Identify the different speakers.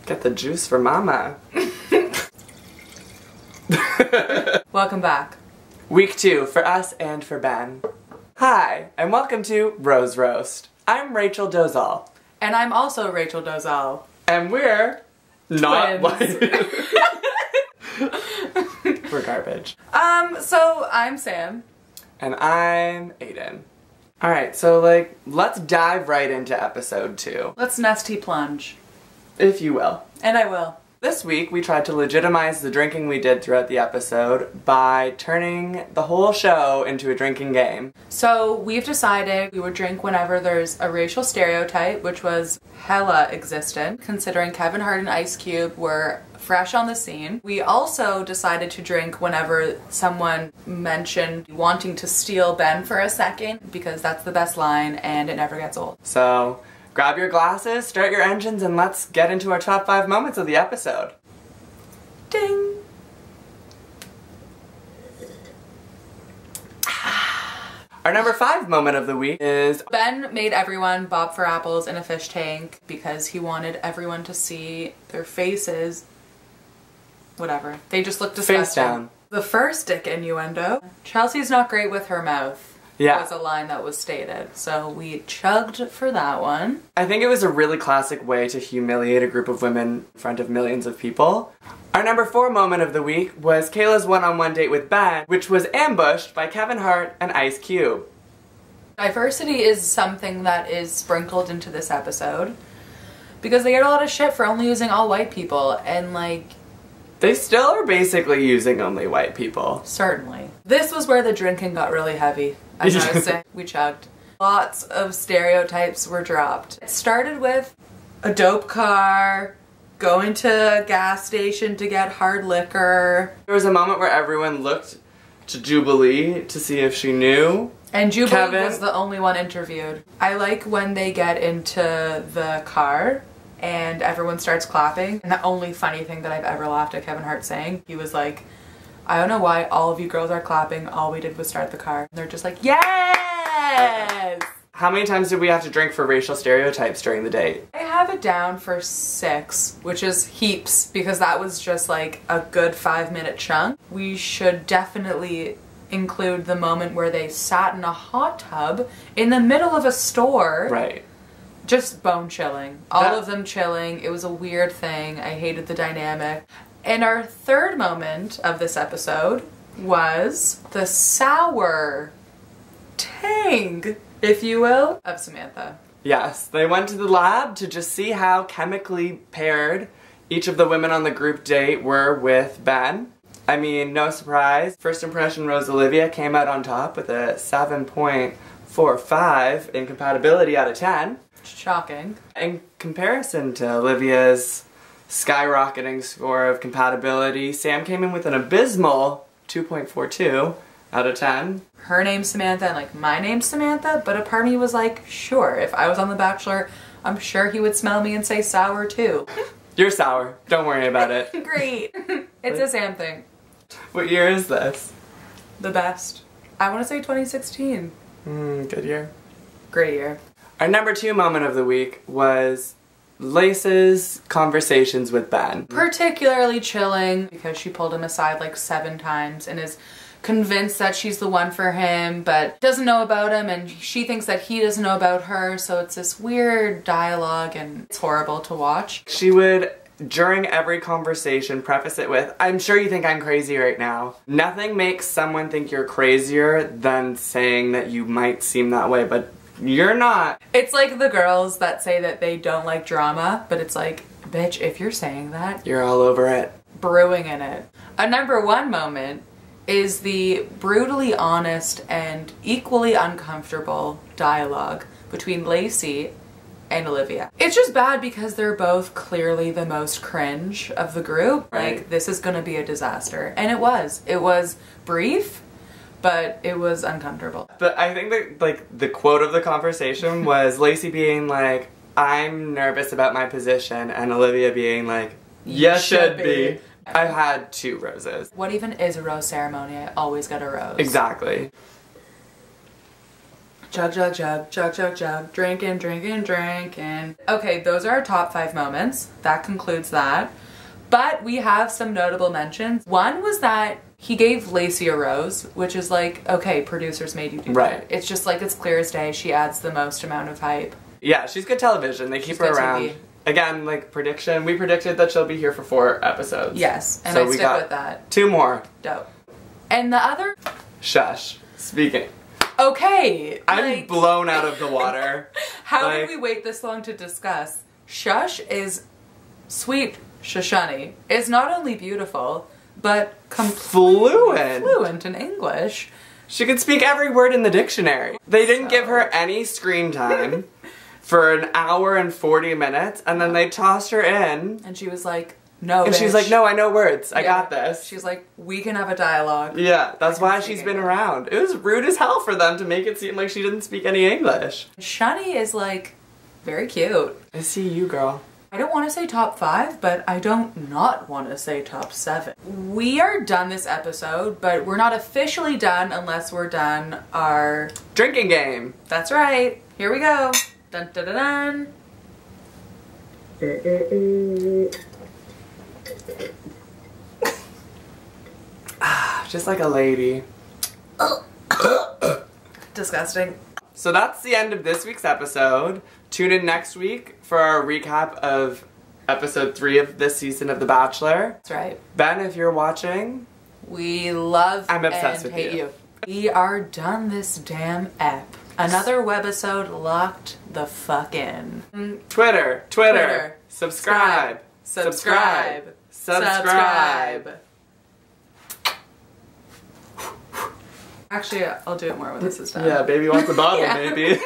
Speaker 1: Get the juice for mama.
Speaker 2: Welcome back.
Speaker 1: Week 2 for us and for Ben. Hi, and welcome to Rose Roast. I'm Rachel Dozal.
Speaker 2: And I'm also Rachel Dozal.
Speaker 1: And we're not
Speaker 2: Twins.
Speaker 1: We're garbage.
Speaker 2: So I'm Sam.
Speaker 1: And I'm Aidan. Alright, so let's dive right into episode 2.
Speaker 2: Let's nesty plunge.
Speaker 1: If you will.
Speaker 2: And I will.
Speaker 1: This week we tried to legitimize the drinking we did throughout the episode by turning the whole show into a drinking game.
Speaker 2: So we've decided we would drink whenever there's a racial stereotype, which was hella existent, considering Kevin Hart and Ice Cube were fresh on the scene. We also decided to drink whenever someone mentioned wanting to steal Ben for a second, because that's the best line and it never gets old.
Speaker 1: So grab your glasses, start your engines, and let's get into our top 5 moments of the episode.
Speaker 2: Ding!
Speaker 1: Our number 5 moment of the week is
Speaker 2: Ben made everyone bob for apples in a fish tank because he wanted everyone to see their faces. Whatever. They just looked disgusting.
Speaker 1: face down.
Speaker 2: The first dick innuendo. Chelsea's not great with her mouth.
Speaker 1: Yeah.
Speaker 2: Was a line that was stated. So we chugged for that one.
Speaker 1: I think it was a really classic way to humiliate a group of women in front of millions of people. Our number 4 moment of the week was Caila's one-on-one date with Ben, which was ambushed by Kevin Hart and Ice Cube.
Speaker 2: Diversity is something that is sprinkled into this episode because they get a lot of shit for only using all white people, and
Speaker 1: they still are basically using only white people.
Speaker 2: certainly. This was where the drinking got really heavy. As I was saying, we chugged. Lots of stereotypes were dropped. It started with a dope car, going to a gas station to get hard liquor.
Speaker 1: There was a moment where everyone looked to Jubilee to see if she knew.
Speaker 2: And Jubilee
Speaker 1: Kevin
Speaker 2: was the only one interviewed. I like when they get into the car and everyone starts clapping. And the only funny thing that I've ever laughed at Kevin Hart saying, he was like, I don't know why all of you girls are clapping. All we did was start the car. And they're just like, yes!
Speaker 1: How many times did we have to drink for racial stereotypes during the date?
Speaker 2: I have it down for 6, which is heaps, because that was just like a good 5-minute chunk. We should definitely include the moment where they sat in a hot tub in the middle of a store.
Speaker 1: Right.
Speaker 2: Just bone chilling. All of them chilling. It was a weird thing. I hated the dynamic. And our 3rd moment of this episode was the sour tang, if you will, of Samantha.
Speaker 1: Yes, they went to the lab to just see how chemically paired each of the women on the group date were with Ben. I mean, no surprise. First impression Rose Olivia came out on top with a 7.45 in compatibility out of 10.
Speaker 2: Shocking.
Speaker 1: In comparison to Olivia's skyrocketing score of compatibility, Sam came in with an abysmal 2.42 out of 10.
Speaker 2: Her name's Samantha and my name's Samantha, but a part of me was like, sure, if I was on The Bachelor, I'm sure he would smell me and say sour too.
Speaker 1: You're sour. Don't worry about it.
Speaker 2: Great. It's a Sam thing.
Speaker 1: What year is this?
Speaker 2: The best. I want to say 2016.
Speaker 1: Good year.
Speaker 2: Great year.
Speaker 1: Our number 2 moment of the week was Lace's conversations with Ben.
Speaker 2: Particularly chilling because she pulled him aside 7 times and is convinced that she's the one for him, but doesn't know about him, and she thinks that he doesn't know about her, so it's this weird dialogue and it's horrible to watch.
Speaker 1: She would, during every conversation, preface it with, I'm sure you think I'm crazy right now. Nothing makes someone think you're crazier than saying that you might seem that way, but you're not.
Speaker 2: It's like the girls that say that they don't like drama, but it's like, bitch, if you're saying that,
Speaker 1: you're all over it.
Speaker 2: Brewing in it. A number 1 moment is the brutally honest and equally uncomfortable dialogue between Lacey and Olivia. It's just bad because they're both clearly the most cringe of the group.
Speaker 1: Right.
Speaker 2: This is gonna be a disaster. And it was. It was brief, but it was uncomfortable.
Speaker 1: But I think that, the quote of the conversation was Lacey being like, I'm nervous about my position, and Olivia being like, you should be. I had 2 roses.
Speaker 2: What even is a rose ceremony? I always get a rose.
Speaker 1: Exactly.
Speaker 2: Chug, chug, chug, chug, chug, chug, drinking, drinking, drinking. Okay, those are our top 5 moments. That concludes that. But we have some notable mentions. One was that he gave Lacey a rose, which is like, okay, producers made you do that. It's just like, it's clear as day. She adds the most amount of hype.
Speaker 1: Yeah, she's good television. They keep her around. TV. Again, like prediction, we predicted that she'll be here for 4 episodes.
Speaker 2: Yes, and so I stick with that.
Speaker 1: 2 more.
Speaker 2: Dope. And the other...
Speaker 1: Shush. Speaking.
Speaker 2: Okay.
Speaker 1: I'm blown out of the water.
Speaker 2: How did we wait this long to discuss? Shush is sweet Shoshani. Is not only beautiful, but completely fluent in English.
Speaker 1: She could speak every word in the dictionary. They didn't give her any screen time for an hour and 40 minutes, and then they tossed her in.
Speaker 2: And she was like, no,
Speaker 1: and
Speaker 2: bitch.
Speaker 1: she's like, no, I know words. I got this.
Speaker 2: She's like, we can have a dialogue.
Speaker 1: Yeah, that's why she's been around. It was rude as hell for them to make it seem like she didn't speak any English.
Speaker 2: Shani is like, very cute.
Speaker 1: I see you, girl.
Speaker 2: I don't want to say top 5, but I don't not want to say top 7. We are done this episode, but we're not officially done unless we're done our...
Speaker 1: drinking game.
Speaker 2: That's right. Here we go. Dun dun dun dun.
Speaker 1: Just like a lady.
Speaker 2: Disgusting.
Speaker 1: So that's the end of this week's episode. Tune in next week for our recap of episode 3 of this season of The Bachelor.
Speaker 2: That's right.
Speaker 1: Ben, if you're watching,
Speaker 2: we love
Speaker 1: I'm obsessed
Speaker 2: and
Speaker 1: with
Speaker 2: hate
Speaker 1: you.
Speaker 2: We are done this damn ep. Another webisode locked the fuck in.
Speaker 1: Twitter. Subscribe.
Speaker 2: Actually, I'll do it more when this is done.
Speaker 1: Yeah, baby wants a bottle, maybe.